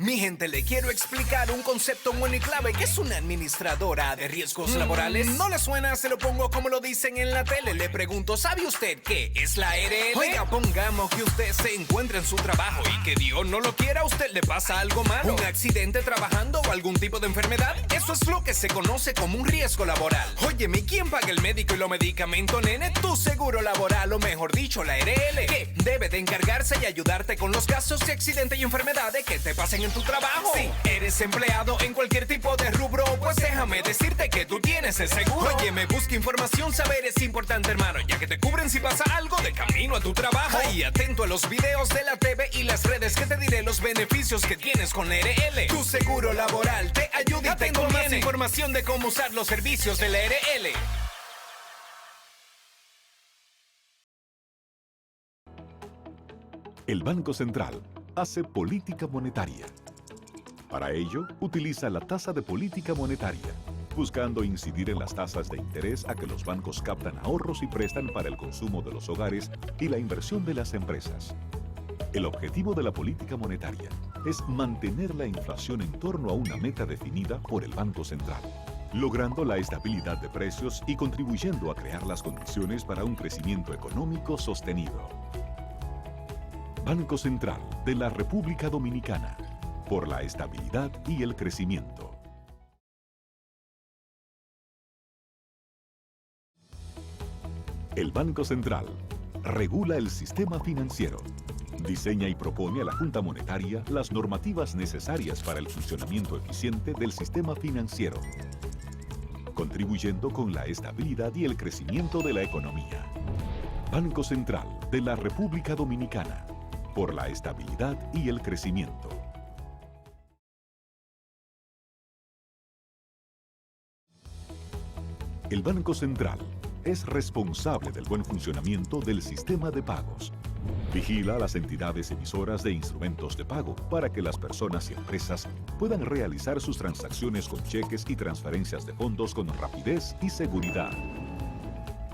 Mi gente, le quiero explicar un concepto bueno y clave que es una administradora de riesgos laborales. ¿No le suena? Se lo pongo como lo dicen en la tele. Le pregunto, ¿sabe usted qué es la ARL? Oiga, pongamos que usted se encuentra en su trabajo y que Dios no lo quiera, a usted le pasa algo malo, un accidente trabajando o algún tipo de enfermedad. Eso es lo que se conoce como un riesgo laboral. Óyeme, ¿quién paga el médico y los medicamentos, nene? Tu seguro laboral, o mejor dicho, la ARL, que debe de encargarse y ayudarte con los gastos de accidentes y enfermedades que te pasen en tu trabajo. Si eres empleado en cualquier tipo de rubro, pues déjame decirte que tú tienes el seguro. Oye, me busca información, saber es importante, hermano, ya que te cubren si pasa algo de camino a tu trabajo. Y atento a los videos de la TV y las redes que te diré los beneficios que tienes con la ARL. Tu seguro laboral te ayuda y te conviene. Más información de cómo usar los servicios de la ARL. El Banco Central hace política monetaria. Para ello, utiliza la tasa de política monetaria, buscando incidir en las tasas de interés a que los bancos captan ahorros y prestan para el consumo de los hogares y la inversión de las empresas. El objetivo de la política monetaria es mantener la inflación en torno a una meta definida por el Banco Central, logrando la estabilidad de precios y contribuyendo a crear las condiciones para un crecimiento económico sostenido. Banco Central de la República Dominicana, por la estabilidad y el crecimiento. El Banco Central regula el sistema financiero, diseña y propone a la Junta Monetaria las normativas necesarias para el funcionamiento eficiente del sistema financiero, contribuyendo con la estabilidad y el crecimiento de la economía. Banco Central de la República Dominicana, por la estabilidad y el crecimiento. El Banco Central es responsable del buen funcionamiento del sistema de pagos. Vigila a las entidades emisoras de instrumentos de pago para que las personas y empresas puedan realizar sus transacciones con cheques y transferencias de fondos con rapidez y seguridad.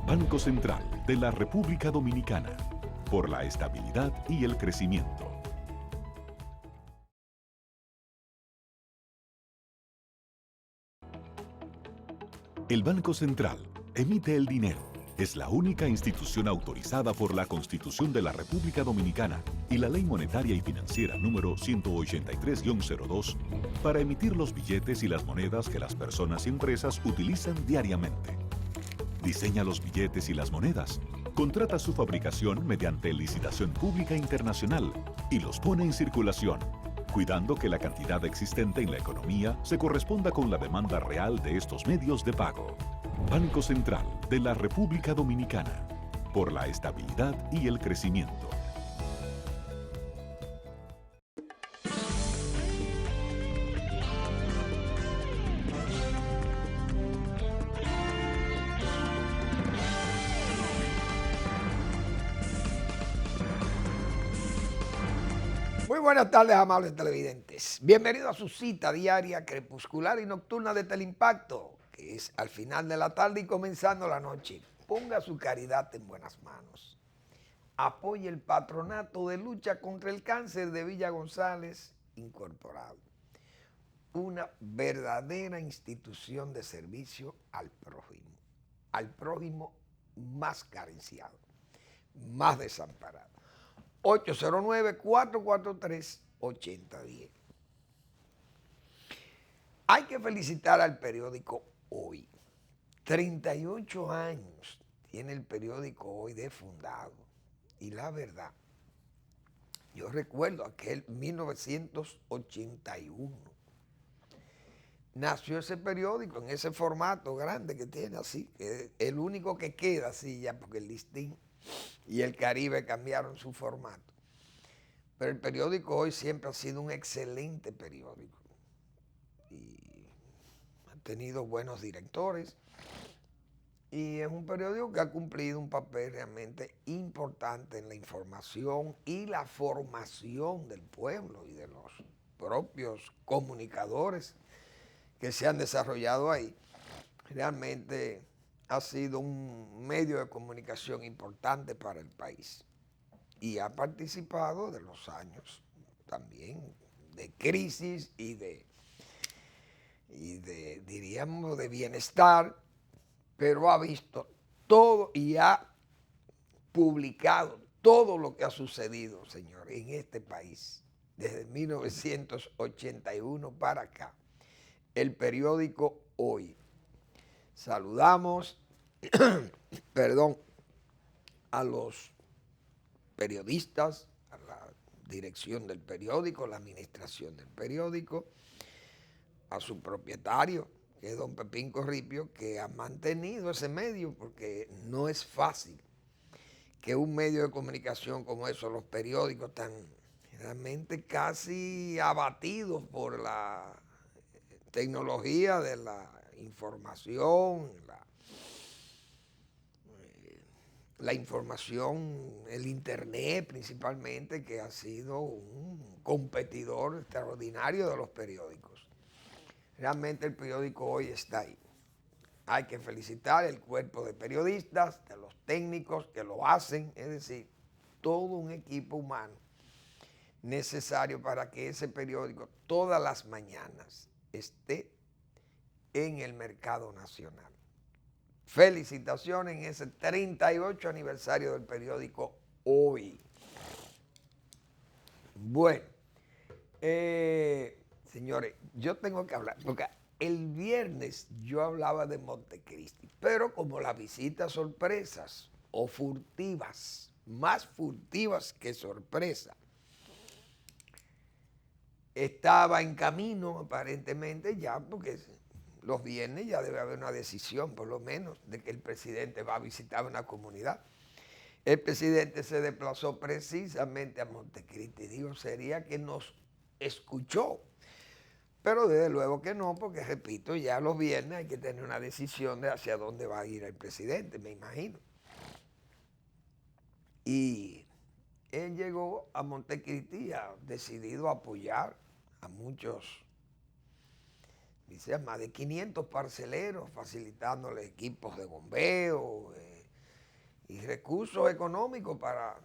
Banco Central de la República Dominicana, por la estabilidad y el crecimiento. El Banco Central emite el dinero. Es la única institución autorizada por la Constitución de la República Dominicana y la Ley Monetaria y Financiera número 183-02 para emitir los billetes y las monedas que las personas y empresas utilizan diariamente. Diseña los billetes y las monedas, contrata su fabricación mediante licitación pública internacional y los pone en circulación, cuidando que la cantidad existente en la economía se corresponda con la demanda real de estos medios de pago. Banco Central de la República Dominicana, por la estabilidad y el crecimiento. Muy buenas tardes, amables televidentes. Bienvenidos a su cita diaria, crepuscular y nocturna de Teleimpacto, que es al final de la tarde y comenzando la noche. Ponga su caridad en buenas manos. Apoye el Patronato de Lucha contra el Cáncer de Villa González Incorporado. Una verdadera institución de servicio al prójimo más carenciado, más desamparado. 809-443-8010. Hay que felicitar al periódico Hoy. 38 años tiene el periódico Hoy de fundado. Y la verdad, yo recuerdo aquel 1981. Nació ese periódico en ese formato grande que tiene así, el único que queda así ya, porque el Listín y el Caribe cambiaron su formato. Pero el periódico Hoy siempre ha sido un excelente periódico y ha tenido buenos directores y es un periódico que ha cumplido un papel realmente importante en la información y la formación del pueblo y de los propios comunicadores que se han desarrollado ahí. Realmente ha sido un medio de comunicación importante para el país y ha participado de los años también de crisis y diríamos, de bienestar, pero ha visto todo y ha publicado todo lo que ha sucedido, señor, en este país, desde 1981 para acá. El periódico Hoy. Saludamos, perdón, a los periodistas, a la dirección del periódico, la administración del periódico, a su propietario, que es don Pepín Corripio, que ha mantenido ese medio, porque no es fácil que un medio de comunicación como eso, los periódicos tan realmente casi abatidos por la tecnología de la información, la información, el internet principalmente, que ha sido un competidor extraordinario de los periódicos. Realmente el periódico Hoy está ahí. Hay que felicitar al cuerpo de periodistas, de los técnicos que lo hacen, es decir, todo un equipo humano necesario para que ese periódico todas las mañanas esté en el mercado nacional. Felicitaciones en ese 38 aniversario del periódico Hoy. Bueno, señores, yo tengo que hablar, porque el viernes yo hablaba de Montecristi, pero como las visitas sorpresas o furtivas, más furtivas que sorpresa, estaba en camino aparentemente ya, porque los viernes ya debe haber una decisión, por lo menos, de que el presidente va a visitar una comunidad. El presidente se desplazó precisamente a Montecristi. Digo, sería que nos escuchó. Pero desde luego que no, porque repito, ya los viernes hay que tener una decisión de hacia dónde va a ir el presidente, me imagino. Y él llegó a Montecristi y ha decidido apoyar a muchos, dice, más de 500 parceleros, facilitándole equipos de bombeo y recursos económicos para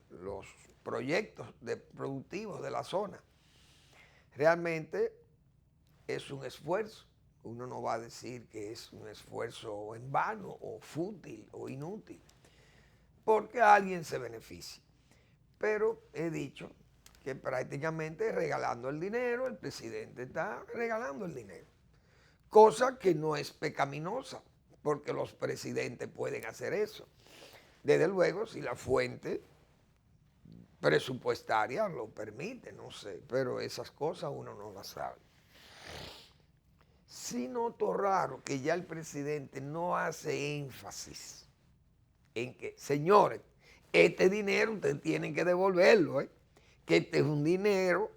los proyectos productivos de la zona. Realmente es un esfuerzo. Uno no va a decir que es un esfuerzo en vano o fútil o inútil, porque alguien se beneficia. Pero he dicho que prácticamente regalando el dinero, el presidente está regalando el dinero. Cosa que no es pecaminosa, porque los presidentes pueden hacer eso. Desde luego, si la fuente presupuestaria lo permite, no sé, pero esas cosas uno no las sabe. Sí noto raro que ya el presidente no hace énfasis en que, señores, este dinero ustedes tienen que devolverlo, que este es un dinero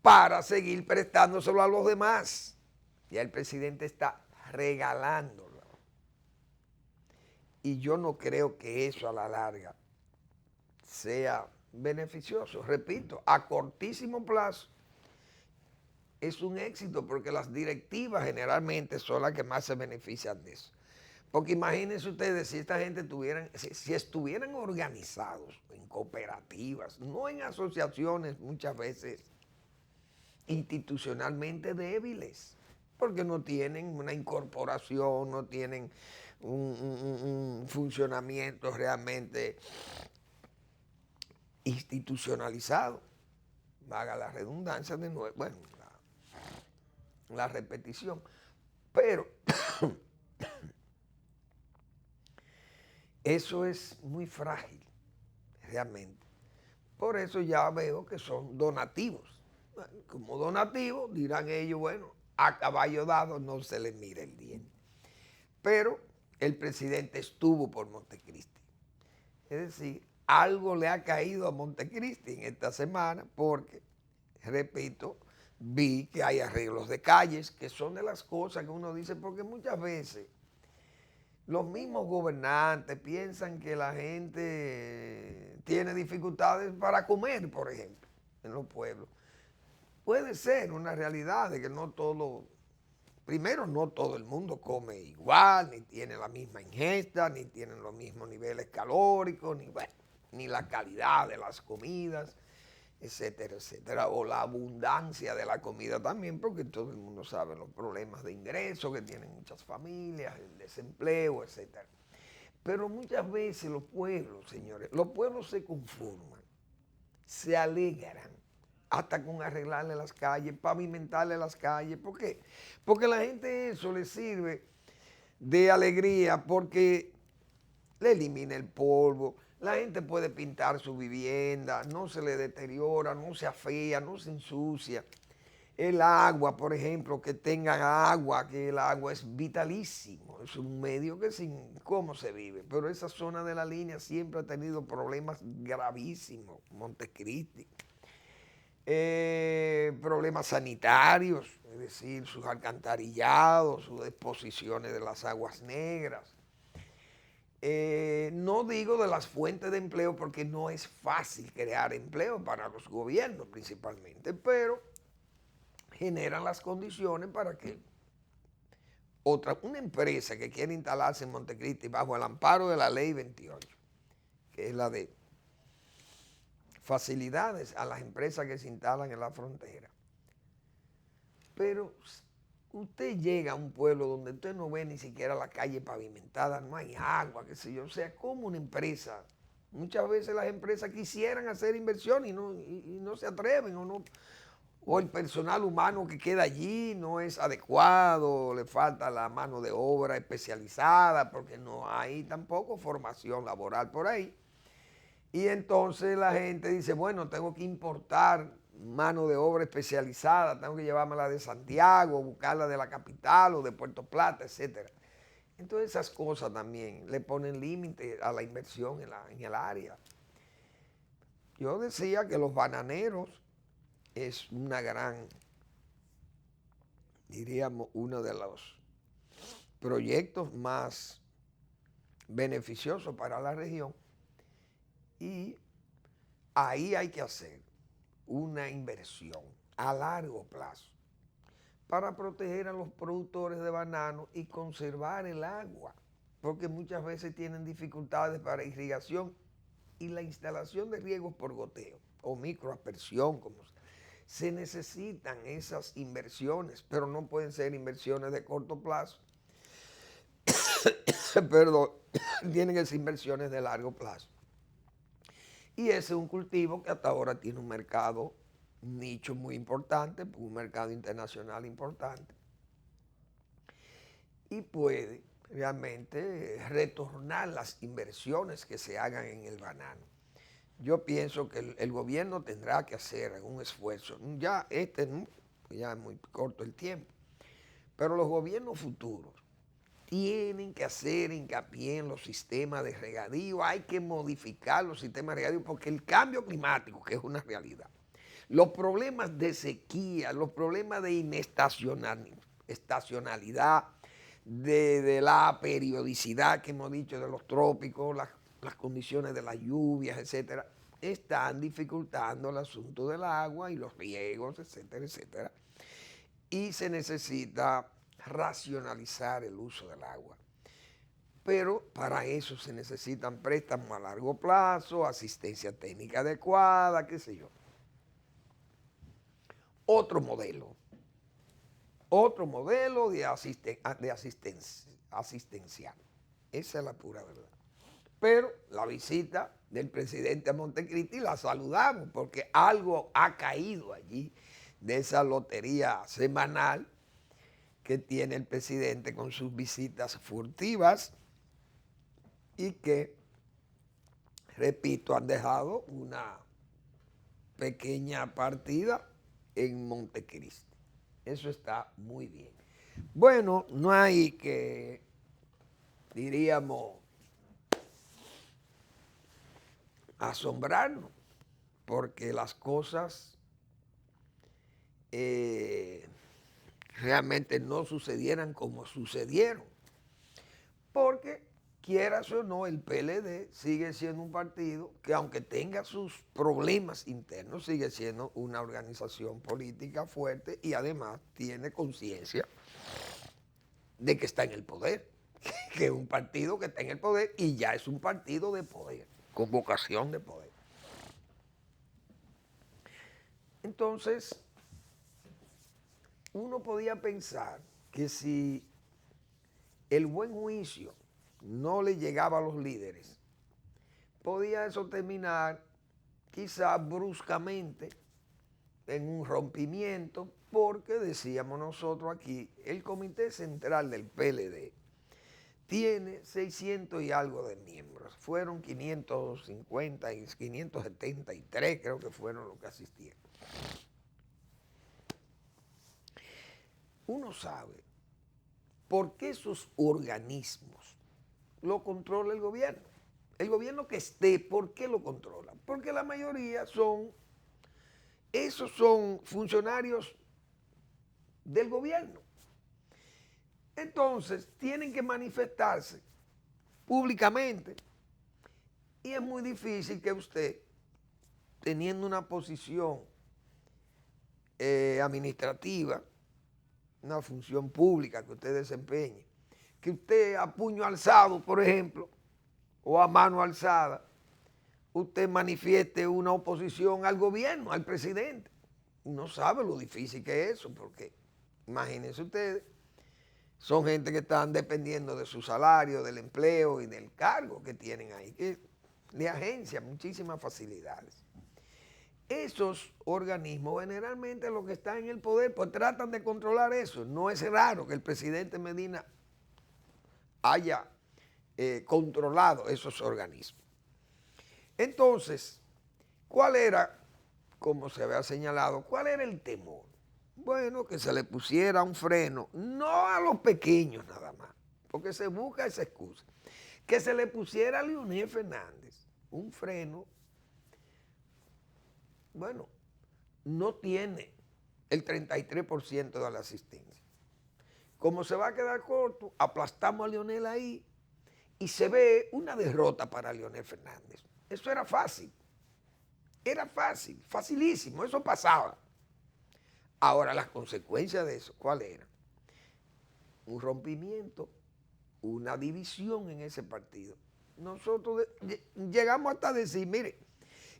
para seguir prestándoselo a los demás. Ya el presidente está regalándolo. Y yo no creo que eso a la larga sea beneficioso. Repito, a cortísimo plazo es un éxito, porque las directivas generalmente son las que más se benefician de eso. Porque imagínense ustedes si esta gente si estuvieran organizados en cooperativas, no en asociaciones muchas veces institucionalmente débiles, porque no tienen una incorporación, no tienen un funcionamiento realmente institucionalizado. Vaga la redundancia de nuevo, bueno, la repetición. Pero eso es muy frágil, realmente. Por eso ya veo que son donativos. Bueno, como donativos, dirán ellos, bueno, a caballo dado no se les mira el diente. Pero el presidente estuvo por Montecristi. Es decir, algo le ha caído a Montecristi en esta semana, porque, repito, vi que hay arreglos de calles, que son de las cosas que uno dice, porque muchas veces los mismos gobernantes piensan que la gente tiene dificultades para comer, por ejemplo, en los pueblos. Puede ser una realidad de que no todo, primero no todo el mundo come igual, ni tiene la misma ingesta, ni tienen los mismos niveles calóricos, ni la calidad de las comidas. etcétera, etcétera. O la abundancia de la comida también, porque todo el mundo sabe los problemas de ingreso que tienen muchas familias, el desempleo, etcétera. Pero muchas veces los pueblos, señores, los pueblos se conforman, se alegran, hasta con arreglarle las calles, pavimentarle las calles. ¿Por qué? Porque la gente eso le sirve de alegría, porque le elimina el polvo, la gente puede pintar su vivienda, no se le deteriora, no se afea, no se ensucia. El agua, por ejemplo, que tengan agua, que el agua es vitalísimo, es un medio que sin cómo se vive. Pero esa zona de la línea siempre ha tenido problemas gravísimos, Montecristi. Problemas sanitarios, es decir, sus alcantarillados, sus disposiciones de las aguas negras. No digo de las fuentes de empleo porque no es fácil crear empleo para los gobiernos principalmente, pero generan las condiciones para que una empresa que quiere instalarse en Montecristi bajo el amparo de la ley 28, que es la de facilidades a las empresas que se instalan en la frontera. Pero usted llega a un pueblo donde usted no ve ni siquiera la calle pavimentada, no hay agua, qué sé yo. O sea, como una empresa, muchas veces las empresas quisieran hacer inversión y no se atreven, o el personal humano que queda allí no es adecuado, le falta la mano de obra especializada porque no hay tampoco formación laboral por ahí. Y entonces la gente dice, bueno, tengo que importar mano de obra especializada, tengo que llevármela de Santiago, buscarla de la capital o de Puerto Plata, etc. Entonces esas cosas también le ponen límite a la inversión en el área. Yo decía que los bananeros es una gran, diríamos, uno de los proyectos más beneficiosos para la región. Y ahí hay que hacer una inversión a largo plazo para proteger a los productores de banano y conservar el agua, porque muchas veces tienen dificultades para irrigación y la instalación de riegos por goteo o microaspersión, como se necesitan esas inversiones, pero no pueden ser inversiones de corto plazo. Perdón, tienen que ser inversiones de largo plazo. Y ese es un cultivo que hasta ahora tiene un mercado, un nicho muy importante, un mercado internacional importante. Y puede realmente retornar las inversiones que se hagan en el banano. Yo pienso que el gobierno tendrá que hacer un esfuerzo. Ya ya es muy corto el tiempo, pero los gobiernos futuros tienen que hacer hincapié en los sistemas de regadío, hay que modificar los sistemas de regadío porque el cambio climático, que es una realidad, los problemas de sequía, los problemas de inestacionalidad, de la periodicidad que hemos dicho de los trópicos, las condiciones de las lluvias, etcétera, están dificultando el asunto del agua y los riegos, etcétera, etcétera. Y se necesita racionalizar el uso del agua. Pero para eso se necesitan préstamos a largo plazo, asistencia técnica adecuada, qué sé yo. Otro modelo de asistencial. Esa es la pura verdad. Pero la visita del presidente a Montecristi la saludamos porque algo ha caído allí de esa lotería semanal que tiene el presidente con sus visitas furtivas y que, repito, han dejado una pequeña partida en Montecristi. Eso está muy bien. Bueno, no hay que, diríamos, asombrarnos, porque las cosas realmente no sucedieran como sucedieron. Porque, quieras o no, el PLD sigue siendo un partido que, aunque tenga sus problemas internos, sigue siendo una organización política fuerte y además tiene conciencia de que está en el poder, que es un partido que está en el poder y ya es un partido de poder, con vocación de poder. Entonces, uno podía pensar que si el buen juicio no le llegaba a los líderes, podía eso terminar quizás bruscamente en un rompimiento, porque decíamos nosotros aquí, el Comité Central del PLD tiene 600 y algo de miembros. Fueron 550 y 573, creo que fueron los que asistieron. Uno sabe por qué esos organismos lo controla el gobierno. El gobierno que esté, ¿por qué lo controla? Porque la mayoría son funcionarios del gobierno. Entonces, tienen que manifestarse públicamente y es muy difícil que usted, teniendo una posición administrativa, una función pública que usted desempeñe, que usted a puño alzado, por ejemplo, o a mano alzada, usted manifieste una oposición al gobierno, al presidente. Uno sabe lo difícil que es eso, porque imagínense ustedes, son gente que están dependiendo de su salario, del empleo y del cargo que tienen ahí, que le agencia muchísimas facilidades. Esos organismos generalmente los que están en el poder pues tratan de controlar eso. No es raro que el presidente Medina haya controlado esos organismos. Entonces, ¿cuál era, como se había señalado, cuál era el temor? Bueno, que se le pusiera un freno, no a los pequeños nada más, porque se busca esa excusa, que se le pusiera a Leonel Fernández un freno. Bueno, no tiene el 33% de la asistencia. Como se va a quedar corto, aplastamos a Leonel ahí y se ve una derrota para Leonel Fernández. Eso era fácil. Era fácil, facilísimo, eso pasaba. Ahora, las consecuencias de eso, ¿cuáles eran? Un rompimiento, una división en ese partido. Nosotros llegamos hasta decir, mire,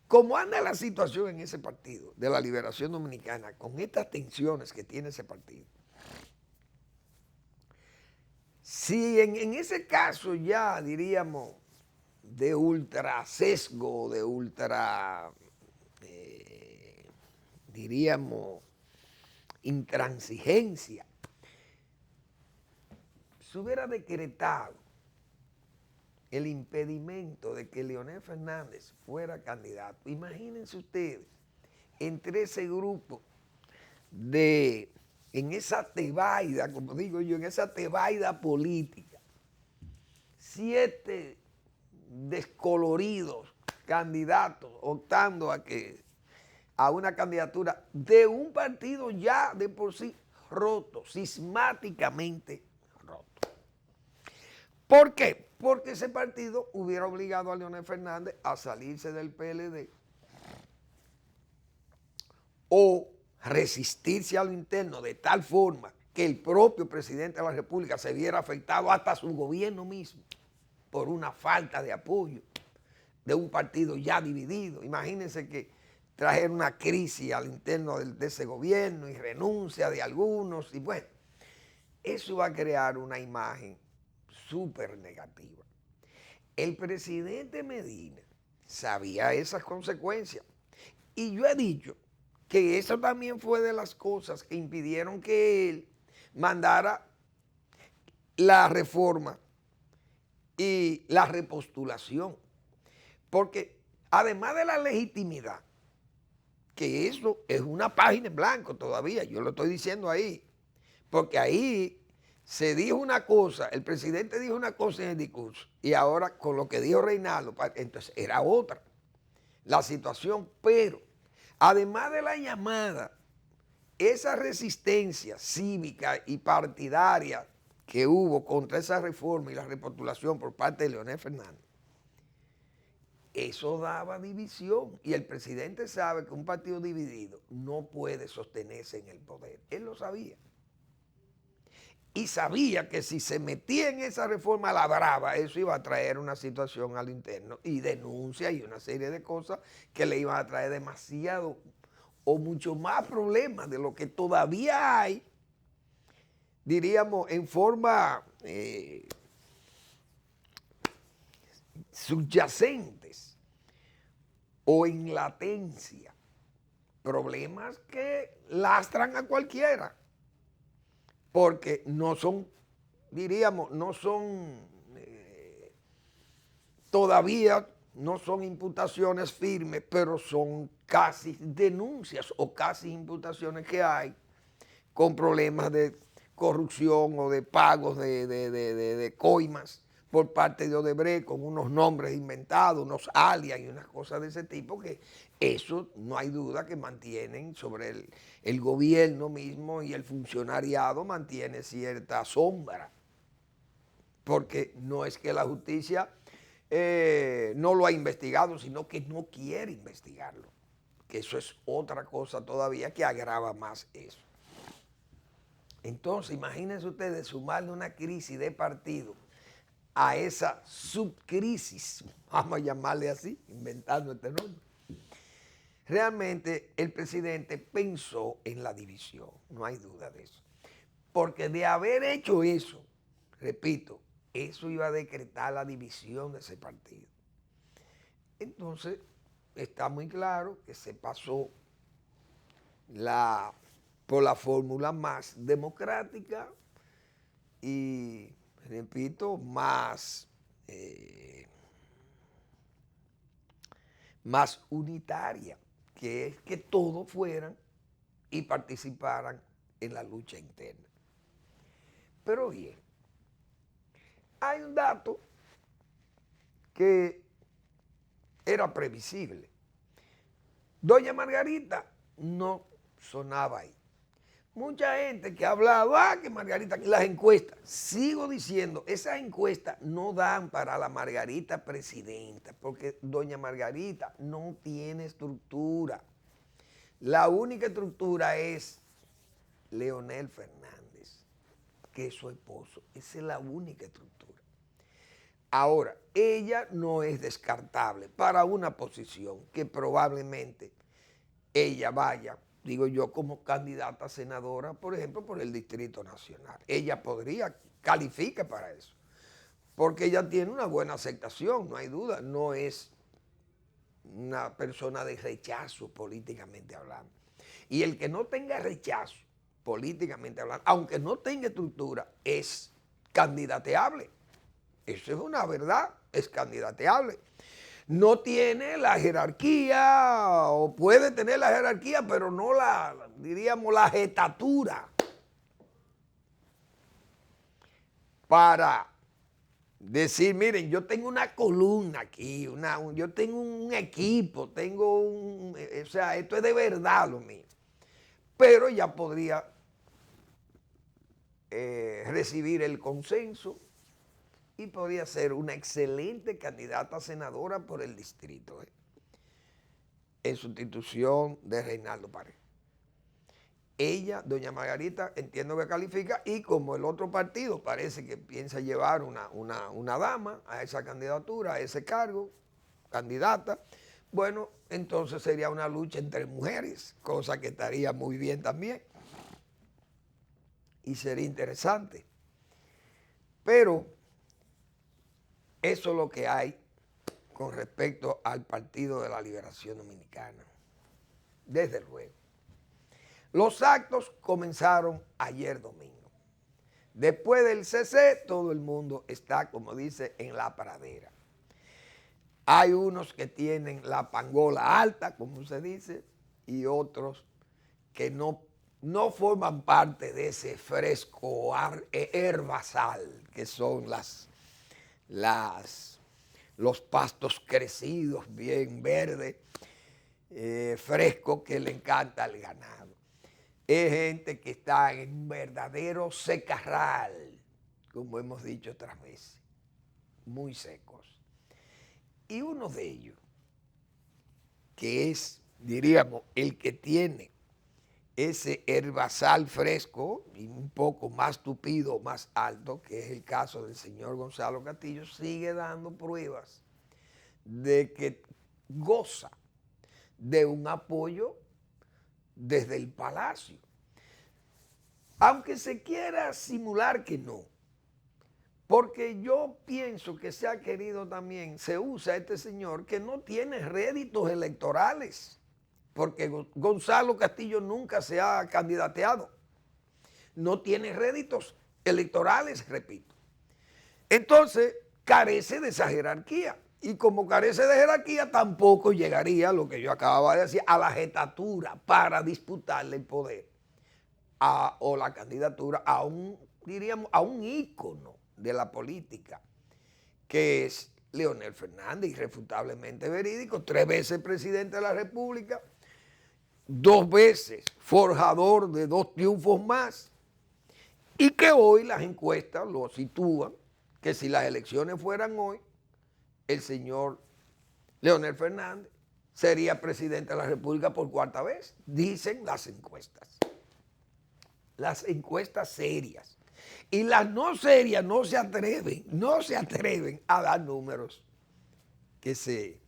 como anda la situación en ese partido de la Liberación Dominicana, con estas tensiones que tiene ese partido, si en ese caso ya diríamos de ultra sesgo, de ultra, diríamos, intransigencia, se hubiera decretado el impedimento de que Leonel Fernández fuera candidato. Imagínense ustedes, entre ese grupo en esa tebaida, como digo yo, en esa tebaida política, 7 descoloridos candidatos optando a una candidatura de un partido ya de por sí roto, cismáticamente roto. ¿Por qué? Porque ese partido hubiera obligado a Leonel Fernández a salirse del PLD o resistirse a lo interno de tal forma que el propio presidente de la República se viera afectado, hasta su gobierno mismo, por una falta de apoyo de un partido ya dividido. Imagínense que trajera una crisis al interno de ese gobierno y renuncia de algunos, y bueno, eso va a crear una imagen súper negativa. El presidente Medina sabía esas consecuencias y yo he dicho que eso también fue de las cosas que impidieron que él mandara la reforma y la repostulación, porque además de la legitimidad, que eso es una página en blanco todavía, yo lo estoy diciendo ahí, porque ahí se dijo una cosa, el presidente dijo una cosa en el discurso, y ahora con lo que dijo Reinaldo, entonces era otra la situación, pero además de la llamada, esa resistencia cívica y partidaria que hubo contra esa reforma y la repostulación por parte de Leonel Fernández, eso daba división, y el presidente sabe que un partido dividido no puede sostenerse en el poder. Él lo sabía. Y sabía que si se metía en esa reforma a la brava, eso iba a traer una situación al interno y denuncia y una serie de cosas que le iban a traer demasiado o mucho más problemas de lo que todavía hay, diríamos, en forma subyacentes o en latencia. Problemas que lastran a cualquiera, porque no son, diríamos, no son todavía, no son imputaciones firmes, pero son casi denuncias o casi imputaciones que hay con problemas de corrupción o de pagos de coimas por parte de Odebrecht con unos nombres inventados, unos alias y unas cosas de ese tipo, que eso no hay duda que mantienen sobre el gobierno mismo, y el funcionariado mantiene cierta sombra, porque no es que la justicia no lo ha investigado, sino que no quiere investigarlo, que eso es otra cosa todavía que agrava más eso. Entonces, imagínense ustedes sumarle una crisis de partido a esa subcrisis, vamos a llamarle así, inventando este nombre. Realmente el presidente pensó en la división, no hay duda de eso. Porque de haber hecho eso, repito, eso iba a decretar la división de ese partido. Entonces, está muy claro que se pasó por la fórmula más democrática y, repito, más unitaria, que es que todos fueran y participaran en la lucha interna. Pero bien, hay un dato que era previsible. Doña Margarita no sonaba ahí. Mucha gente que ha hablado, que Margarita, las encuestas, sigo diciendo, esas encuestas no dan para la Margarita presidenta, porque doña Margarita no tiene estructura. La única estructura es Leonel Fernández, que es su esposo. Esa es la única estructura. Ahora, ella no es descartable para una posición que probablemente ella vaya, digo yo, como candidata a senadora, por ejemplo, por el Distrito Nacional. Ella califica para eso, porque ella tiene una buena aceptación, no hay duda, no es una persona de rechazo políticamente hablando. Y el que no tenga rechazo políticamente hablando, aunque no tenga estructura, es candidateable. Eso es una verdad, es candidateable. No tiene la jerarquía, o puede tener la jerarquía, pero no diríamos, la jetatura para decir, miren, yo tengo una columna aquí, yo tengo un equipo, o sea, esto es de verdad lo mío. Pero ya podría recibir el consenso y podría ser una excelente candidata a senadora por el distrito, en sustitución de Reinaldo Paredes. Ella, doña Margarita, entiendo que califica, y como el otro partido parece que piensa llevar una dama a esa candidatura, a ese cargo, candidata, bueno, entonces sería una lucha entre mujeres, cosa que estaría muy bien también y sería interesante. Pero eso es lo que hay con respecto al Partido de la Liberación Dominicana. Desde luego. Los actos comenzaron ayer domingo. Después del CC, todo el mundo está, como dice, en la pradera. Hay unos que tienen la pangola alta, como se dice, y otros que no forman parte de ese fresco herbazal, que son los pastos crecidos, bien verdes, frescos, que le encanta al ganado. Es gente que está en un verdadero secarral, como hemos dicho otras veces, muy secos. Y uno de ellos, que es, diríamos, el que tiene ese herbazal fresco y un poco más tupido, más alto, que es el caso del señor Gonzalo Castillo, sigue dando pruebas de que goza de un apoyo desde el palacio. Aunque se quiera simular que no, porque yo pienso que se ha querido también, se usa este señor que no tiene réditos electorales, porque Gonzalo Castillo nunca se ha candidateado, no tiene réditos electorales, repito. Entonces, carece de esa jerarquía, y como carece de jerarquía, tampoco llegaría a lo que yo acababa de decir, a la jetatura para disputarle el poder o la candidatura a un, diríamos, a un ícono de la política, que es Leonel Fernández, irrefutablemente verídico, 3 veces presidente de la República, 2 veces forjador de 2 triunfos más, y que hoy las encuestas lo sitúan, que si las elecciones fueran hoy, el señor Leonel Fernández sería presidente de la República por 4ª vez, dicen las encuestas. Las encuestas serias. Y las no serias no se atreven a dar números que se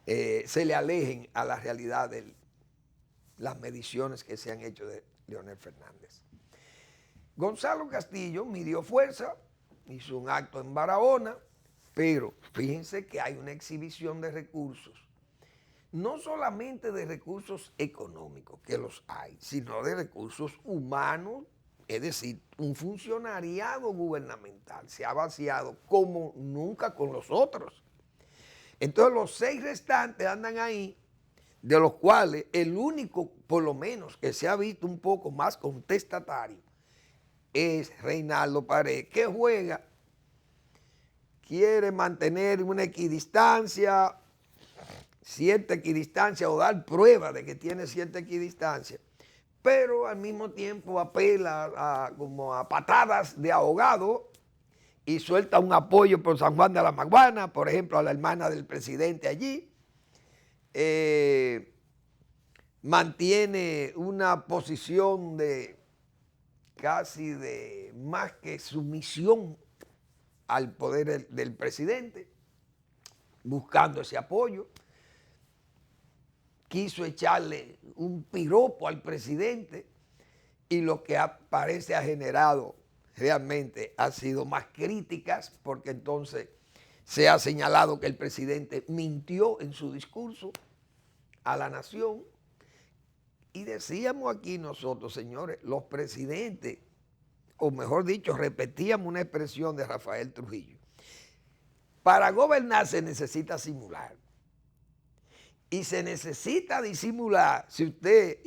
le alejen a la realidad de las mediciones que se han hecho de Leonel Fernández. Gonzalo Castillo midió fuerza, hizo un acto en Barahona, pero fíjense que hay una exhibición de recursos, no solamente de recursos económicos, que los hay, sino de recursos humanos, es decir, un funcionariado gubernamental se ha vaciado como nunca con los otros. Entonces los 6 restantes andan ahí, de los cuales el único, por lo menos, que se ha visto un poco más contestatario es Reinaldo Paredes, que juega, quiere mantener una equidistancia, cierta equidistancia o dar prueba de que tiene cierta equidistancia, pero al mismo tiempo apela como a patadas de ahogado y suelta un apoyo por San Juan de la Maguana, por ejemplo, a la hermana del presidente allí. Mantiene una posición de casi de más que sumisión al poder del presidente, buscando ese apoyo. Quiso echarle un piropo al presidente y lo que parece ha generado realmente ha sido más críticas, porque entonces se ha señalado que el presidente mintió en su discurso a la nación. Y decíamos aquí nosotros, señores, los presidentes, o mejor dicho, repetíamos una expresión de Rafael Trujillo: para gobernar se necesita simular. Y se necesita disimular si usted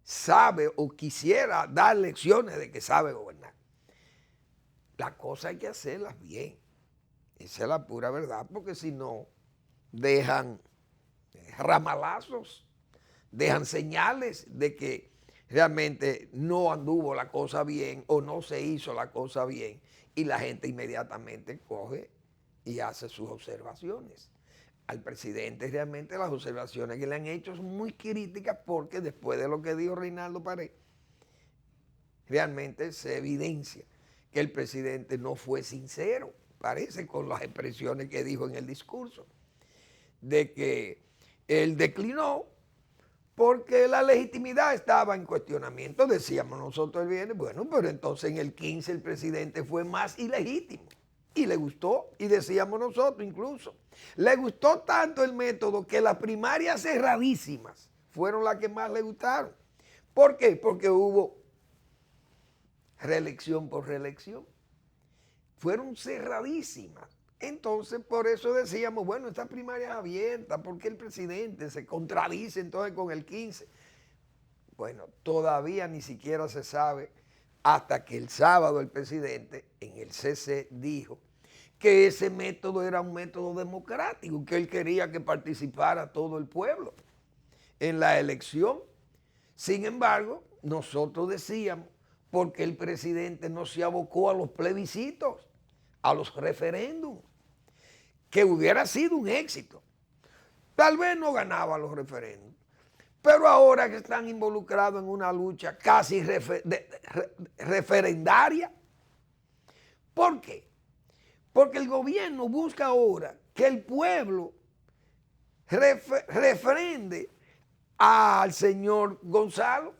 sabe o quisiera dar lecciones de que sabe gobernar. Las cosas hay que hacerlas bien. Esa es la pura verdad, porque si no, dejan ramalazos, dejan señales de que realmente no anduvo la cosa bien o no se hizo la cosa bien, y la gente inmediatamente coge y hace sus observaciones. Al presidente realmente las observaciones que le han hecho son muy críticas, porque después de lo que dijo Reinaldo Paredes, realmente se evidencia que el presidente no fue sincero, parece, con las expresiones que dijo en el discurso, de que él declinó porque la legitimidad estaba en cuestionamiento. Decíamos nosotros el viernes, bueno, pero entonces en el 15 el presidente fue más ilegítimo. Y le gustó, y decíamos nosotros incluso, le gustó tanto el método que las primarias cerradísimas fueron las que más le gustaron. ¿Por qué? Porque hubo reelección por reelección. Fueron cerradísimas. Entonces, por eso decíamos, bueno, esta primaria es abierta, ¿por qué el presidente se contradice entonces con el 15? Bueno, todavía ni siquiera se sabe, hasta que el sábado el presidente en el CC dijo que ese método era un método democrático, que él quería que participara todo el pueblo en la elección. Sin embargo, nosotros decíamos, ¿por qué el presidente no se abocó a los plebiscitos, a los referéndums? Que hubiera sido un éxito. Tal vez no ganaba los referéndums, pero ahora que están involucrados en una lucha casi referendaria. ¿Por qué? Porque el gobierno busca ahora que el pueblo refrende al señor Gonzalo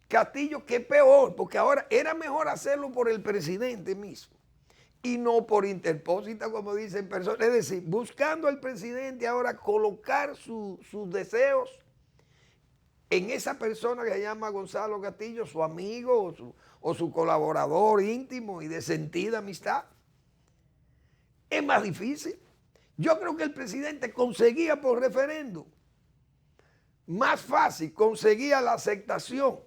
Castillo, que es peor, porque ahora era mejor hacerlo por el presidente mismo y no por interpósita, como dicen personas. Es decir, buscando al presidente ahora colocar sus deseos en esa persona que se llama Gonzalo Castillo, su amigo o su colaborador íntimo y de sentida amistad. Es más difícil. Yo creo que el presidente conseguía por referéndum más fácil, conseguía la aceptación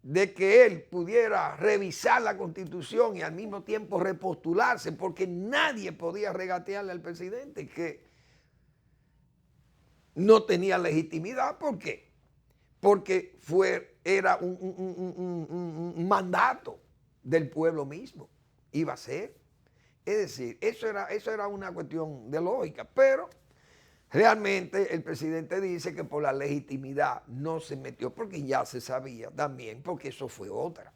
de que él pudiera revisar la Constitución y al mismo tiempo repostularse, porque nadie podía regatearle al presidente que no tenía legitimidad. ¿Por qué? Porque era un mandato del pueblo mismo, iba a ser. Es decir, eso era una cuestión de lógica, pero realmente el presidente dice que por la legitimidad no se metió, porque ya se sabía también, porque eso fue otra,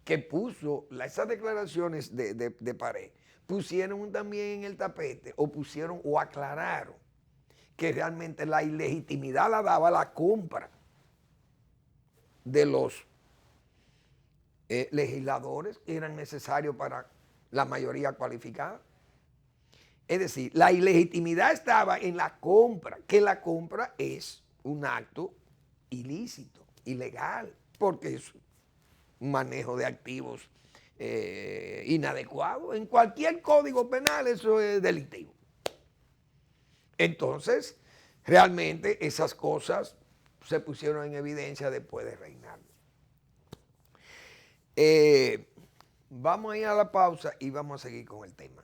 que puso esas declaraciones de Pared, pusieron también en el tapete, o aclararon que realmente la ilegitimidad la daba la compra de los legisladores que eran necesarios para la mayoría cualificada. Es decir, la ilegitimidad estaba en la compra, que la compra es un acto ilícito, ilegal, porque es un manejo de activos inadecuado. En cualquier código penal eso es delictivo. Entonces, realmente esas cosas se pusieron en evidencia después de Reinaldo. Vamos a ir a la pausa y vamos a seguir con el tema.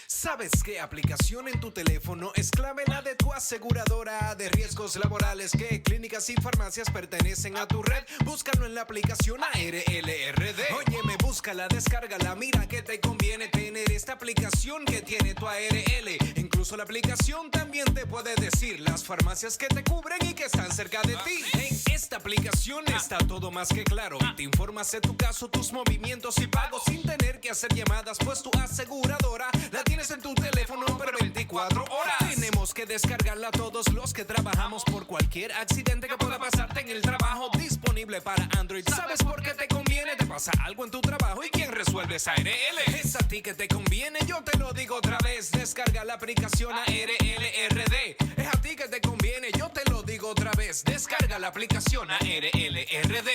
¿Sabes qué aplicación en tu teléfono es clave? La de tu aseguradora de riesgos laborales. ¿Qué clínicas y farmacias pertenecen a tu red? Búscalo en la aplicación ARLRD. Óyeme, búscala, descárgala. Mira que te conviene tener esta aplicación que tiene tu ARL. Incluso la aplicación también te puede decir las farmacias que te cubren y que están cerca de ti. En esta aplicación está todo más que claro. Te informas de tu caso, tus movimientos y pagos sin tener que hacer llamadas, pues tu aseguradora la tienes en tu teléfono por 24 horas. Tenemos que descargarla todos los que trabajamos por cualquier accidente que pueda pasarte en el trabajo. Disponible para Android. ¿Sabes por qué te conviene? Te pasa algo en tu trabajo y ¿quién resuelve? Es ARL. Es a ti que te conviene, yo te lo digo otra vez. Descarga la aplicación ARLRD. Es a ti que te conviene, yo te lo digo otra vez. Descarga la aplicación ARLRD.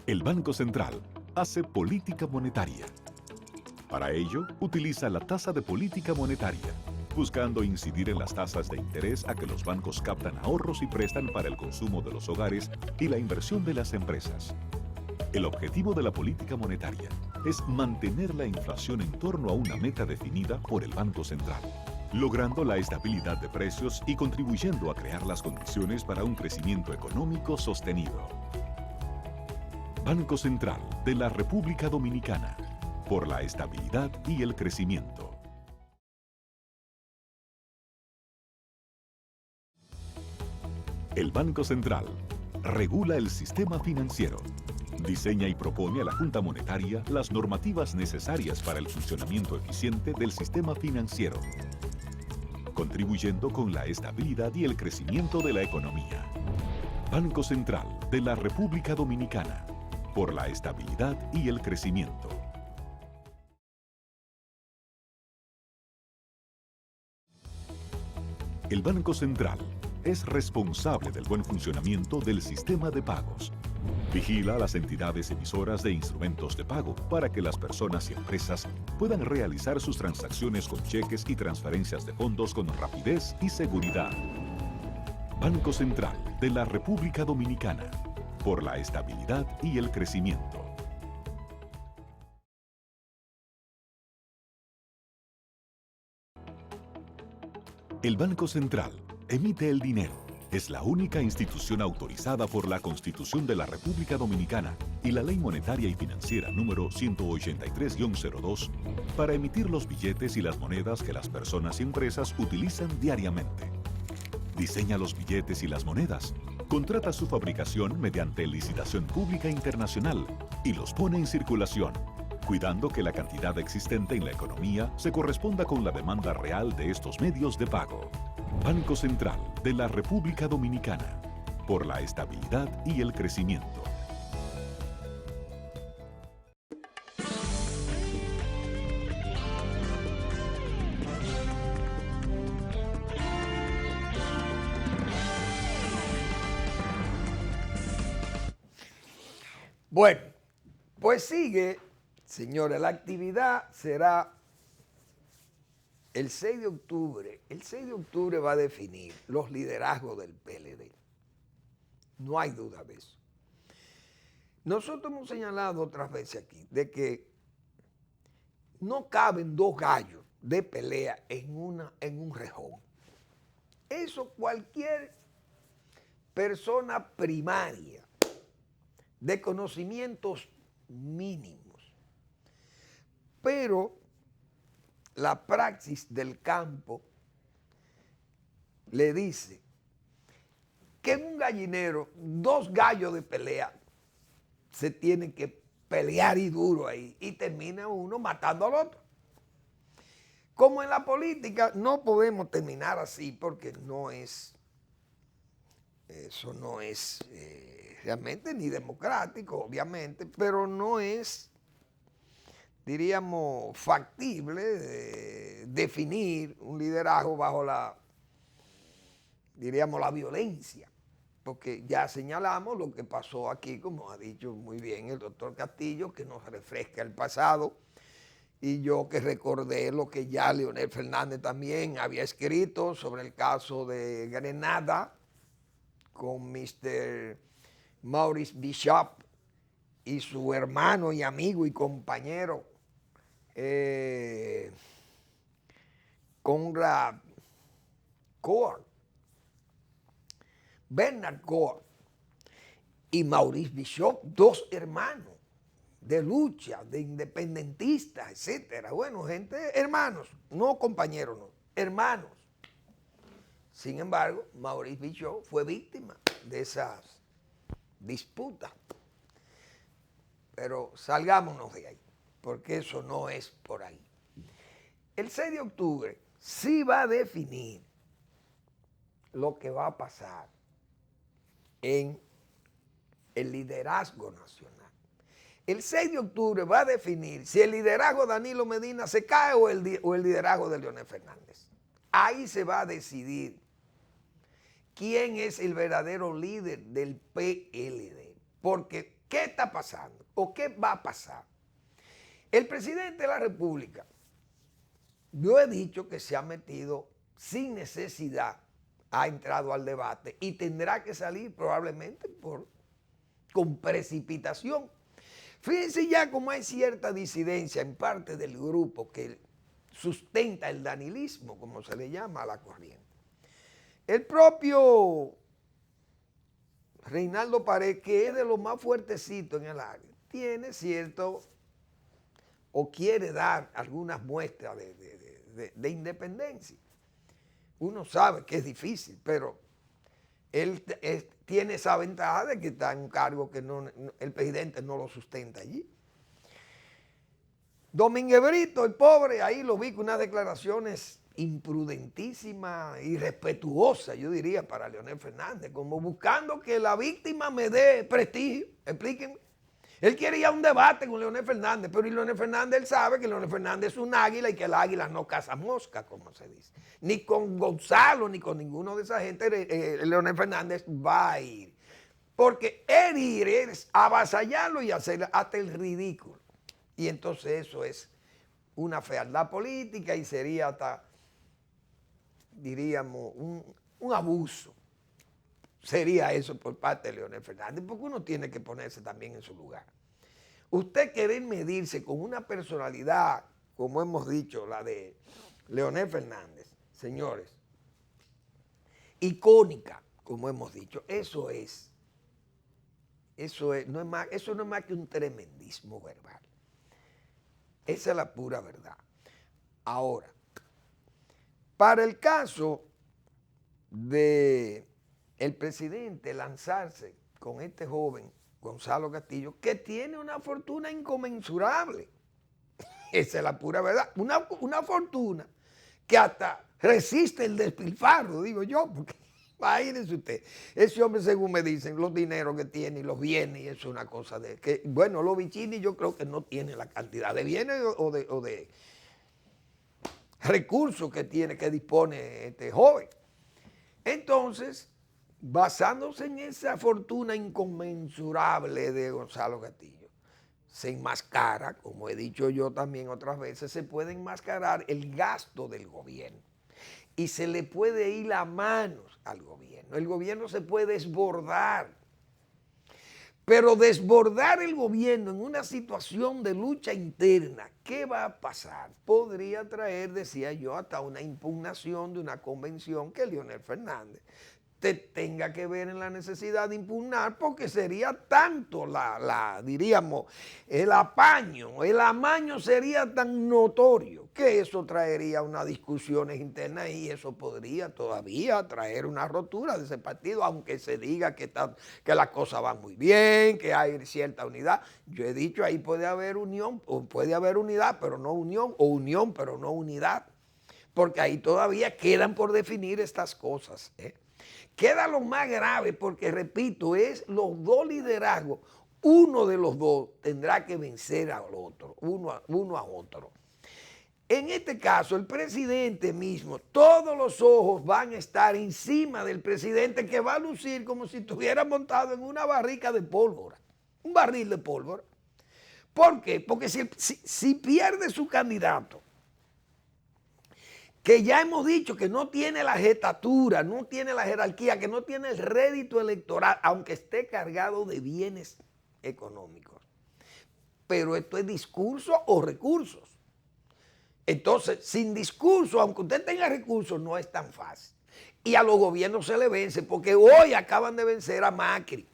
El Banco Central hace política monetaria. Para ello, utiliza la tasa de política monetaria, buscando incidir en las tasas de interés a que los bancos captan ahorros y prestan para el consumo de los hogares y la inversión de las empresas. El objetivo de la política monetaria es mantener la inflación en torno a una meta definida por el Banco Central, logrando la estabilidad de precios y contribuyendo a crear las condiciones para un crecimiento económico sostenido. Banco Central de la República Dominicana, por la estabilidad y el crecimiento. El Banco Central regula el sistema financiero, diseña y propone a la Junta Monetaria las normativas necesarias para el funcionamiento eficiente del sistema financiero, contribuyendo con la estabilidad y el crecimiento de la economía. Banco Central de la República Dominicana, por la estabilidad y el crecimiento. El Banco Central es responsable del buen funcionamiento del sistema de pagos. Vigila a las entidades emisoras de instrumentos de pago para que las personas y empresas puedan realizar sus transacciones con cheques y transferencias de fondos con rapidez y seguridad. Banco Central de la República Dominicana, por la estabilidad y el crecimiento. El Banco Central Emite el dinero. Es la única institución autorizada por la Constitución de la República Dominicana y la Ley Monetaria y Financiera número 183-02 para emitir los billetes y las monedas que las personas y empresas utilizan diariamente. Diseña los billetes y las monedas, contrata su fabricación mediante licitación pública internacional y los pone en circulación, cuidando que la cantidad existente en la economía se corresponda con la demanda real de estos medios de pago. Banco Central de la República Dominicana, por la estabilidad y el crecimiento. Bueno, pues sigue, señores, la actividad será el 6 de octubre. El 6 de octubre va a definir los liderazgos del PLD. No hay duda de eso. Nosotros hemos señalado otras veces aquí de que no caben dos gallos de pelea en un rejón. Eso cualquier persona primaria de conocimientos mínimos. Pero la praxis del campo le dice que en un gallinero dos gallos de pelea se tienen que pelear y duro ahí y termina uno matando al otro. Como en la política no podemos terminar así porque eso no es realmente ni democrático, obviamente, pero no es, diríamos, factible definir un liderazgo bajo la violencia, porque ya señalamos lo que pasó aquí, como ha dicho muy bien el doctor Castillo, que nos refresca el pasado, y yo que recordé lo que ya Leonel Fernández también había escrito sobre el caso de Grenada con Mr. Maurice Bishop y su hermano y amigo y compañero Conrad Cohen, Bernard Cohen y Maurice Bishop, dos hermanos de lucha, de independentistas, etcétera. Bueno, gente, hermanos, no compañeros, no, hermanos. Sin embargo, Maurice Bishop fue víctima de esas disputas. Pero salgámonos de ahí, porque eso no es por ahí. El 6 de octubre sí va a definir lo que va a pasar en el liderazgo nacional. El 6 de octubre va a definir si el liderazgo de Danilo Medina se cae o el liderazgo de Leonel Fernández. Ahí se va a decidir quién es el verdadero líder del PLD. Porque, ¿qué está pasando? ¿O qué va a pasar? El presidente de la República, yo he dicho que se ha metido sin necesidad, ha entrado al debate y tendrá que salir probablemente con precipitación. Fíjense ya cómo hay cierta disidencia en parte del grupo que sustenta el danilismo, como se le llama a la corriente. El propio Reinaldo Pared, que es de los más fuertecitos en el área, tiene cierto, o quiere dar algunas muestras de independencia. Uno sabe que es difícil, pero él tiene esa ventaja de que está en un cargo que el presidente no lo sustenta allí. Domínguez Brito, el pobre, ahí lo vi con unas declaraciones imprudentísimas, irrespetuosas, yo diría, para Leonel Fernández, como buscando que la víctima me dé prestigio. Explíquenme. Él quiere ir a un debate con Leonel Fernández, pero Leonel Fernández, él sabe que Leonel Fernández es un águila y que el águila no caza mosca, como se dice. Ni con Gonzalo, ni con ninguno de esa gente, Leonel Fernández va a ir. Porque él ir es avasallarlo y hacer hasta el ridículo. Y entonces eso es una fealdad política y sería hasta, diríamos, un abuso. Sería eso por parte de Leonel Fernández, porque uno tiene que ponerse también en su lugar. Usted querer medirse con una personalidad, como hemos dicho, la de Leonel Fernández, señores, icónica, como hemos dicho. Eso no es más que un tremendismo verbal. Esa es la pura verdad. Ahora, para el caso de el presidente lanzarse con este joven, Gonzalo Castillo, que tiene una fortuna inconmensurable. Esa es la pura verdad. Una fortuna que hasta resiste el despilfarro, digo yo, porque imagínense usted, ese hombre, según me dicen, los dineros que tiene y los bienes, y eso es una cosa de que, bueno, los Vicini yo creo que no tienen la cantidad de bienes o de recursos que dispone este joven. Entonces, basándose en esa fortuna inconmensurable de Gonzalo Castillo, se enmascara, como he dicho yo también otras veces, se puede enmascarar el gasto del gobierno y se le puede ir la mano al gobierno. El gobierno se puede desbordar, pero desbordar el gobierno en una situación de lucha interna, ¿qué va a pasar? Podría traer, decía yo, hasta una impugnación de una convención que Leonel Fernández tenga que ver en la necesidad de impugnar, porque sería tanto diríamos, el amaño sería tan notorio que eso traería unas discusiones internas y eso podría todavía traer una rotura de ese partido, aunque se diga que las cosas van muy bien, que hay cierta unidad. Yo he dicho, ahí puede haber unión, o puede haber unidad, pero no unión, o unión, pero no unidad, porque ahí todavía quedan por definir estas cosas, Queda lo más grave porque, repito, es los dos liderazgos. Uno de los dos tendrá que vencer al otro, uno a otro. En este caso, el presidente mismo, todos los ojos van a estar encima del presidente, que va a lucir como si estuviera montado en una barrica de pólvora, un barril de pólvora. ¿Por qué? Porque si pierde su candidato, que ya hemos dicho que no tiene la jetatura, no tiene la jerarquía, que no tiene el rédito electoral, aunque esté cargado de bienes económicos. Pero esto es discurso o recursos. Entonces, sin discurso, aunque usted tenga recursos, no es tan fácil. Y a los gobiernos se le vence, porque hoy acaban de vencer a Macri.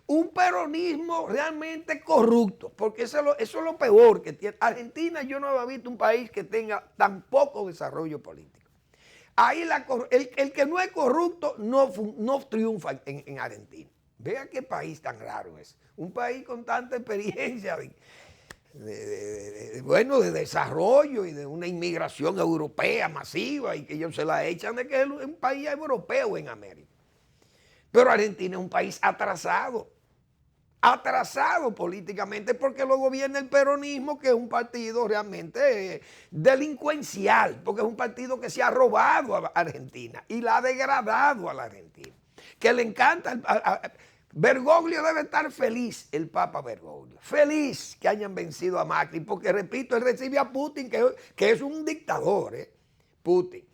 Un peronismo realmente corrupto, porque eso es lo peor que tiene. Argentina, yo no había visto un país que tenga tan poco desarrollo político. Ahí el que no es corrupto no triunfa en Argentina. Vea qué país tan raro es. Un país con tanta experiencia de desarrollo y de una inmigración europea masiva, y que ellos se la echan de que es un país europeo en América. Pero Argentina es un país atrasado políticamente, porque lo gobierna el peronismo, que es un partido realmente delincuencial, porque es un partido que se ha robado a Argentina y la ha degradado a la Argentina, que le encanta. Bergoglio debe estar feliz, el Papa Bergoglio, feliz que hayan vencido a Macri, porque, repito, él recibe a Putin, que es un dictador, Putin.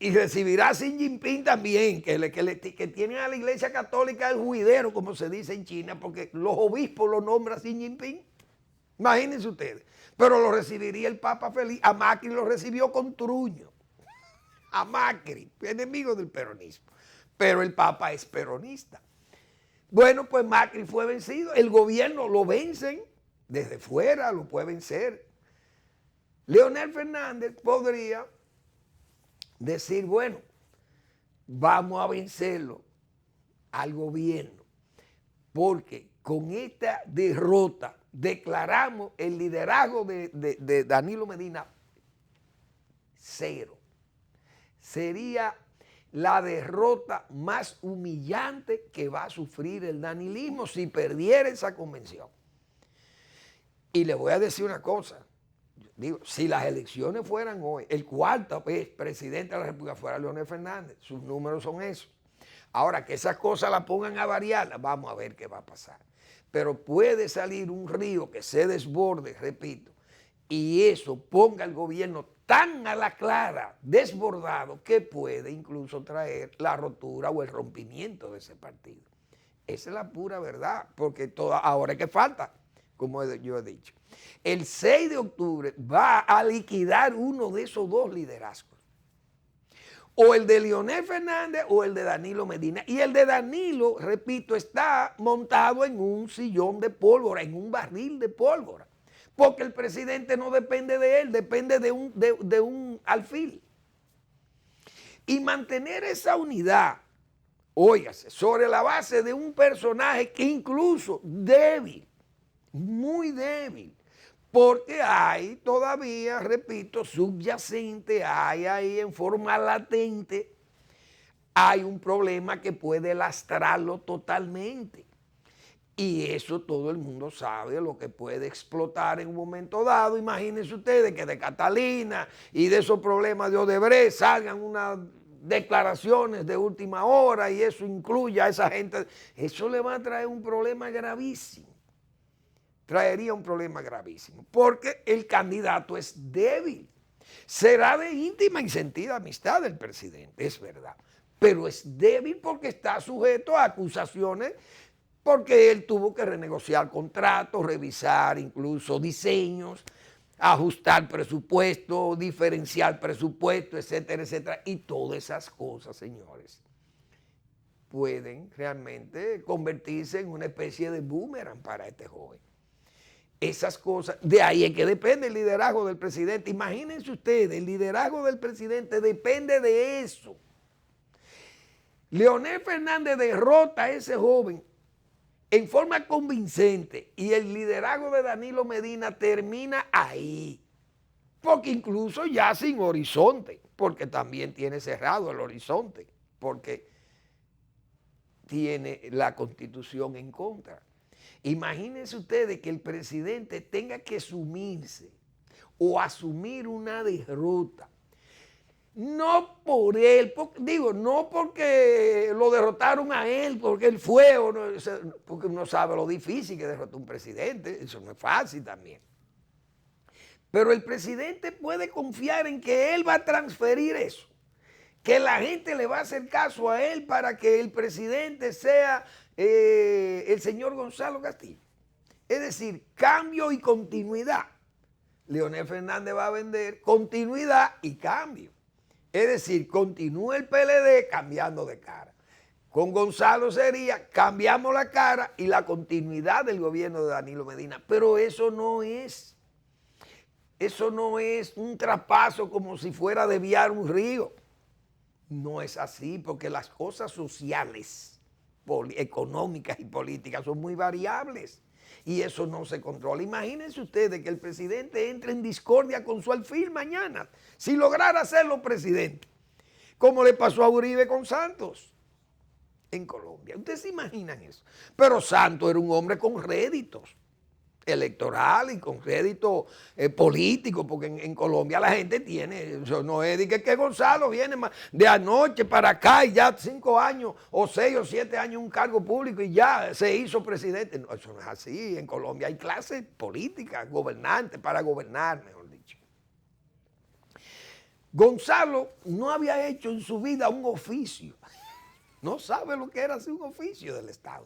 Y recibirá a Xi Jinping también, que tiene a la Iglesia Católica el juidero, como se dice en China, porque los obispos lo nombran Xi Jinping. Imagínense ustedes. Pero lo recibiría el Papa feliz. A Macri lo recibió con truño. A Macri, enemigo del peronismo. Pero el Papa es peronista. Bueno, pues Macri fue vencido. El gobierno lo vencen desde fuera, lo puede vencer. Leonel Fernández podría decir, bueno, vamos a vencerlo al gobierno, porque con esta derrota declaramos el liderazgo de Danilo Medina cero. Sería la derrota más humillante que va a sufrir el danilismo si perdiera esa convención. Y le voy a decir una cosa. Digo, si las elecciones fueran hoy, el cuarto presidente de la República fuera Leonel Fernández, sus números son esos. Ahora, que esas cosas las pongan a variar, vamos a ver qué va a pasar. Pero puede salir un río que se desborde, repito, y eso ponga al gobierno tan a la clara, desbordado, que puede incluso traer la rotura o el rompimiento de ese partido. Esa es la pura verdad, porque ahora es que falta, como yo he dicho. El 6 de octubre va a liquidar uno de esos dos liderazgos. O el de Leonel Fernández o el de Danilo Medina. Y el de Danilo, repito, está montado en un sillón de pólvora, en un barril de pólvora. Porque el presidente no depende de él, depende de un alfil. Y mantener esa unidad, óigase, sobre la base de un personaje que incluso débil, muy débil, porque hay todavía, repito, subyacente, hay ahí en forma latente, hay un problema que puede lastrarlo totalmente. Y eso todo el mundo sabe lo que puede explotar en un momento dado. Imagínense ustedes que de Catalina y de esos problemas de Odebrecht salgan unas declaraciones de última hora y eso incluya a esa gente. Eso le va a traer un problema gravísimo. Traería un problema gravísimo, porque el candidato es débil. Será de íntima y sentida amistad del presidente, es verdad, pero es débil porque está sujeto a acusaciones, porque él tuvo que renegociar contratos, revisar incluso diseños, ajustar presupuesto, diferenciar presupuesto, etcétera, etcétera. Y todas esas cosas, señores, pueden realmente convertirse en una especie de boomerang para este joven. Esas cosas, de ahí es que depende el liderazgo del presidente. Imagínense ustedes, el liderazgo del presidente depende de eso. Leonel Fernández derrota a ese joven en forma convincente y el liderazgo de Danilo Medina termina ahí. Porque incluso ya sin horizonte, porque también tiene cerrado el horizonte, porque tiene la Constitución en contra. Imagínense ustedes que el presidente tenga que sumirse o asumir una derrota. No por él, no porque lo derrotaron a él, porque él fue, o no, porque uno sabe lo difícil que derrotó un presidente, eso no es fácil también. Pero el presidente puede confiar en que él va a transferir eso, que la gente le va a hacer caso a él para que el presidente sea el señor Gonzalo Castillo. Es decir, cambio y continuidad. Leonel Fernández va a vender continuidad y cambio. Es decir, continúa el PLD cambiando de cara. Con Gonzalo sería cambiamos la cara y la continuidad del gobierno de Danilo Medina. Pero eso no es un traspaso como si fuera a desviar un río. No es así, porque las cosas sociales, económicas y políticas son muy variables y eso no se controla. Imagínense ustedes que el presidente entre en discordia con su alfil mañana, si lograra hacerlo presidente, como le pasó a Uribe con Santos en Colombia. Ustedes se imaginan eso. Pero Santos era un hombre con réditos electoral y con rédito político, porque en Colombia la gente tiene, eso no es de que Gonzalo viene de anoche para acá y ya 5 años o 6 o 7 años un cargo público y ya se hizo presidente. No, eso no es así. En Colombia hay clases políticas, gobernantes, para gobernar, mejor dicho. Gonzalo no había hecho en su vida un oficio. No sabe lo que era hacer un oficio del Estado.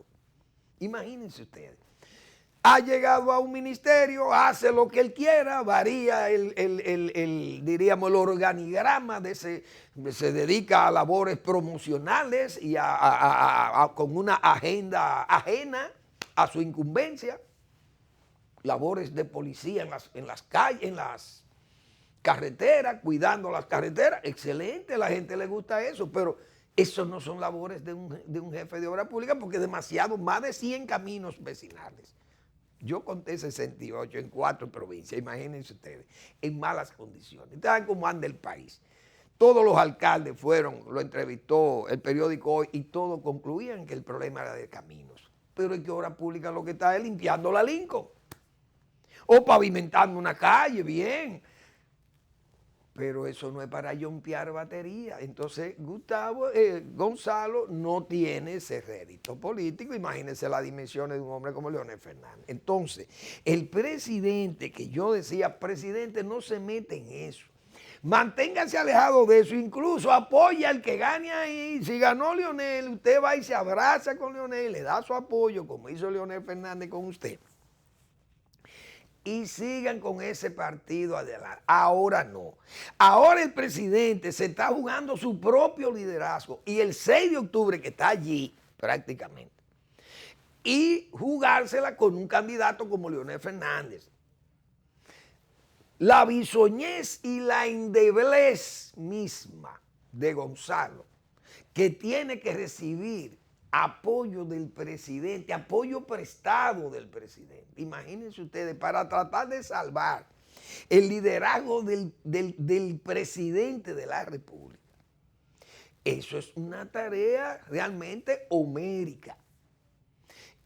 Imagínense ustedes. Ha llegado a un ministerio, hace lo que él quiera, varía diríamos, el organigrama se dedica a labores promocionales y con una agenda ajena a su incumbencia, labores de policía en las calles, en las carreteras, cuidando las carreteras, excelente, a la gente le gusta eso, pero eso no son labores de un jefe de obra pública porque demasiado, más de 100 caminos vecinales. Yo conté 68 en 4 provincias, imagínense ustedes, en malas condiciones. ¿Saben cómo anda el país? Todos los alcaldes fueron, lo entrevistó el periódico Hoy y todos concluían que el problema era de caminos. Pero es que obra pública lo que está es limpiando la Lincoln o pavimentando una calle, bien. Pero eso no es para yompear batería. Entonces Gonzalo no tiene ese rédito político. Imagínense las dimensiones de un hombre como Leonel Fernández. Entonces, el presidente, que yo decía, presidente, no se mete en eso. Manténgase alejado de eso. Incluso apoya al que gane ahí. Si ganó Leonel, usted va y se abraza con Leonel, le da su apoyo, como hizo Leonel Fernández con usted. y sigan con ese partido adelante. Ahora no. Ahora el presidente se está jugando su propio liderazgo y el 6 de octubre que está allí prácticamente y jugársela con un candidato como Leonel Fernández. La bisoñez y la endeblez misma de Gonzalo, que tiene que recibir apoyo del presidente, apoyo prestado del presidente. Imagínense ustedes, para tratar de salvar el liderazgo del presidente de la República. Eso es una tarea realmente homérica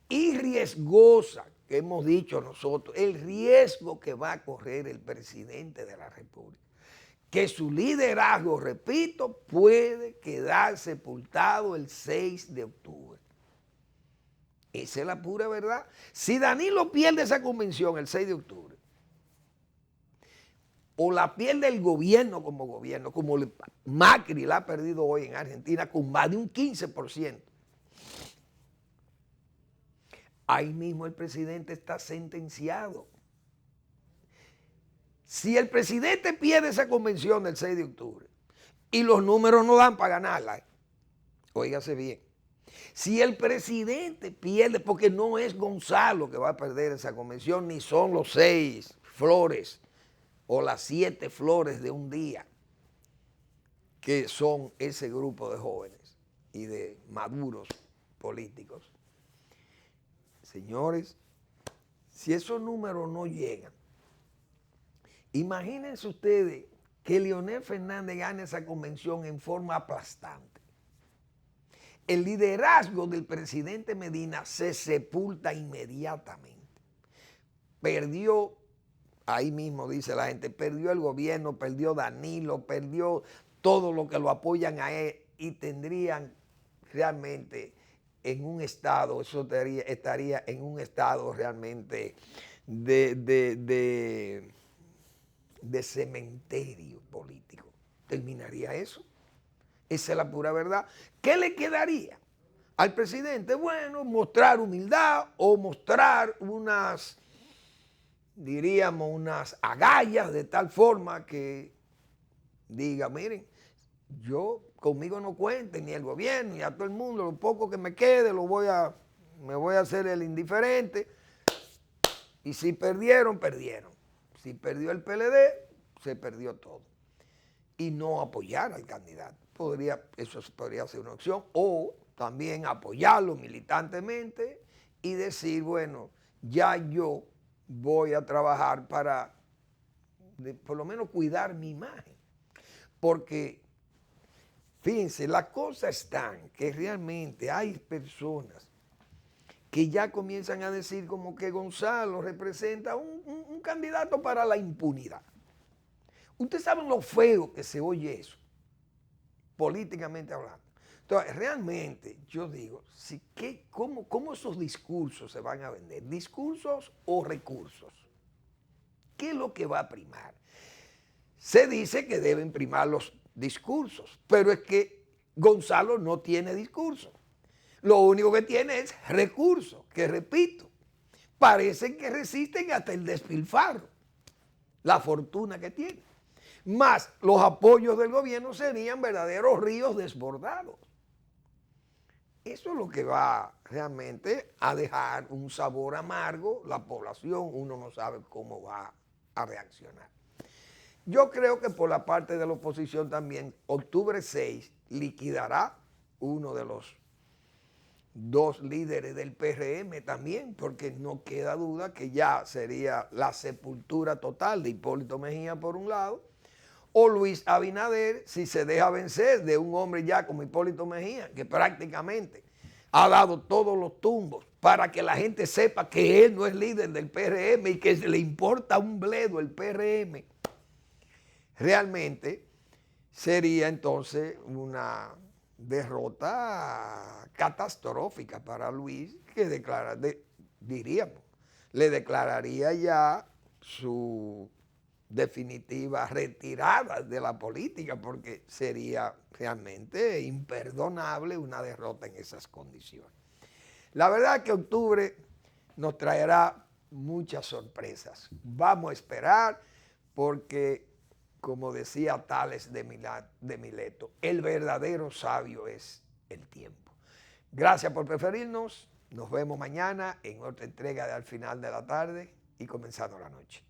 y riesgosa, que hemos dicho nosotros, el riesgo que va a correr el presidente de la República. Que su liderazgo, repito, puede quedar sepultado el 6 de octubre. Esa es la pura verdad. Si Danilo pierde esa convención el 6 de octubre, o la pierde el gobierno, como Macri la ha perdido hoy en Argentina con más de un 15%, ahí mismo el presidente está sentenciado. Si el presidente pierde esa convención del 6 de octubre y los números no dan para ganarla, óigase bien, si el presidente pierde, porque no es Gonzalo que va a perder esa convención, ni son los 6 flores o las 7 flores de un día, que son ese grupo de jóvenes y de maduros políticos. Señores, si esos números no llegan, imagínense ustedes que Leonel Fernández gane esa convención en forma aplastante. El liderazgo del presidente Medina se sepulta inmediatamente. Perdió, ahí mismo dice la gente, perdió el gobierno, perdió Danilo, perdió todo lo que lo apoyan a él y tendrían realmente en un estado, eso estaría en un estado realmente de cementerio político. ¿Terminaría eso? Esa es la pura verdad. ¿Qué le quedaría al presidente? Bueno, mostrar humildad o mostrar unas, diríamos, unas agallas de tal forma que diga, miren, conmigo no cuenten, ni el gobierno, ni a todo el mundo, lo poco que me quede me voy a hacer el indiferente. Y si perdieron, perdieron. Si perdió el PLD, se perdió todo. Y no apoyar al candidato. Eso podría ser una opción. O también apoyarlo militantemente y decir, bueno, ya yo voy a trabajar para, por lo menos, cuidar mi imagen. Porque, fíjense, la cosa está en que realmente hay personas que ya comienzan a decir como que Gonzalo representa un candidato para la impunidad. Ustedes saben lo feo que se oye eso, políticamente hablando. Entonces, realmente, yo digo, ¿cómo esos discursos se van a vender? ¿Discursos o recursos? ¿Qué es lo que va a primar? Se dice que deben primar los discursos, pero es que Gonzalo no tiene discurso. Lo único que tiene es recursos, que repito, parecen que resisten hasta el despilfarro, la fortuna que tiene. Más los apoyos del gobierno serían verdaderos ríos desbordados. Eso es lo que va realmente a dejar un sabor amargo. La población, uno no sabe cómo va a reaccionar. Yo creo que por la parte de la oposición también, octubre 6 liquidará uno de los 2 líderes del PRM también, porque no queda duda que ya sería la sepultura total de Hipólito Mejía por un lado, o Luis Abinader, si se deja vencer de un hombre ya como Hipólito Mejía, que prácticamente ha dado todos los tumbos para que la gente sepa que él no es líder del PRM y que le importa un bledo el PRM, realmente sería entonces una derrota catastrófica para Luis, que le declararía ya su definitiva retirada de la política, porque sería realmente imperdonable una derrota en esas condiciones. La verdad que octubre nos traerá muchas sorpresas. Vamos a esperar porque, como decía Tales de Mileto, el verdadero sabio es el tiempo. Gracias por preferirnos. Nos vemos mañana en otra entrega de Al Final de la Tarde y comenzando la noche.